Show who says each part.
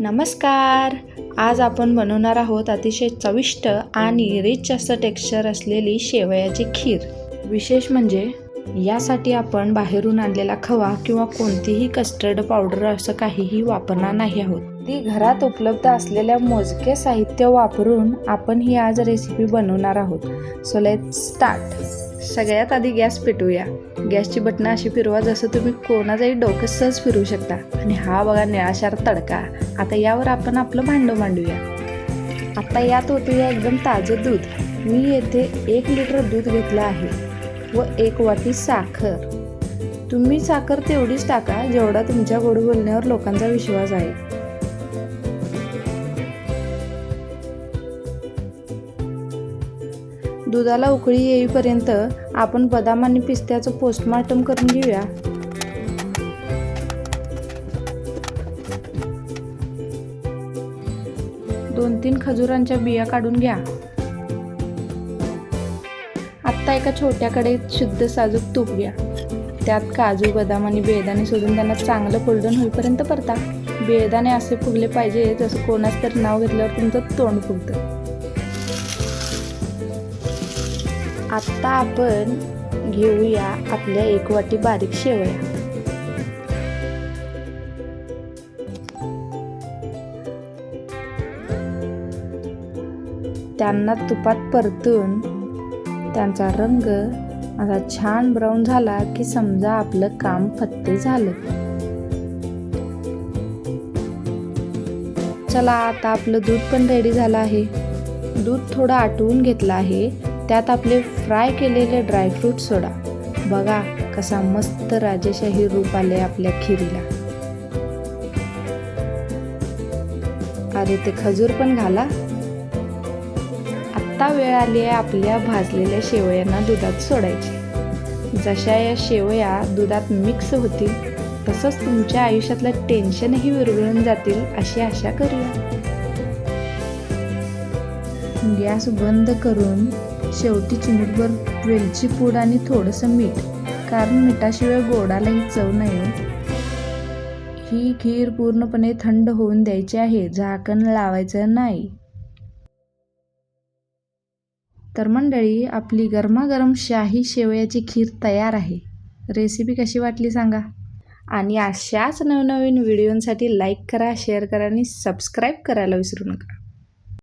Speaker 1: नमस्कार. आज आपण बनवणार आहोत अतिशय चविष्ट आणि रिच असं टेक्स्चर असलेली शेवयाची खीर. विशेष म्हणजे यासाठी आपण बाहेरून आणलेला खवा किंवा कोणतीही कस्टर्ड पावडर असं काहीही वापरणार नाही आहोत. ती घरात उपलब्ध असलेल्या मोजके साहित्य वापरून आपण ही आज रेसिपी बनवणार आहोत. So let's start. सगळ्यात आधी गॅस पेटवूया. गॅसची बटणं अशी फिरवा जसं तुम्ही कोणाचंही डोकं सहज फिरवू शकता. आणि हा बघा निळाशार तडका. आता यावर आपण आपलं भांडं मांडूया. आता यात ओतूया एकदम ताजं दूध. मी येथे 1 लिटर दूध घेतलं आहे व 1 वाटी साखर. तुम्ही साखर तेवढीच टाका जेवढा तुमच्या गोड बोलण्यावर लोकांचा विश्वास आहे. दुधाला उकळी येईपर्यंत आपण बदाम आणि पिस्त्याचं पोस्टमार्टम करून घेऊया. दोन 3 खजुरांच्या बिया काढून घ्या. आत्ता एका छोट्या कढईत शुद्ध साजूक तूप घ्या. त्यात काजू, बदाम आणि बेदाणे सोडून त्यांना चांगलं गोल्डन होईपर्यंत परता. बेदाणे असे फुगले पाहिजे जसं कोणाच तरी नाव घेतल्यावर तुमचं तोंड फुगतं. आत्ता आपण घेऊया आपल्या 1 वाटी बारीक शेवया. त्यांना तुपात परतून त्यांचा रंग असा छान ब्राऊन झाला की समजा आपलं काम फत्ते झालं. चला आता आपलं दूध पण रेडी झालं आहे. दूध थोडं आटवून घेतलं आहे. त्यात आपले फ्राय केलेले ड्रायफ्रूट सोडा. बघा कसा मस्त राजेशाही रूप आले आपल्या खिरीला. अरे ते खजूर पण घाला. आत्ता वेळ आली आहे आपल्या भाजलेल्या शेवयांना दुधात सोडायची. जशा या शेवया दुधात मिक्स होतील तसंच तुमच्या आयुष्यातलं टेन्शनही विरघळून जातील अशी आशा करूया. गॅस बंद करून शेवटी चिमूटभर वेलची पूड आणि थोडंसं मीठ, कारण मिठाशिवाय गोडालाही चव नाही. ही खीर पूर्णपणे थंड होऊन द्यायची आहे. झाकण लावायचं नाही. तर मंडळी आपली गरमागरम शाही शेवयाची खीर तयार आहे. रेसिपी कशी वाटली सांगा. आणि अशाच नवनवीन व्हिडिओंसाठी लाईक करा, शेअर करा आणि सबस्क्राईब करायला विसरू नका.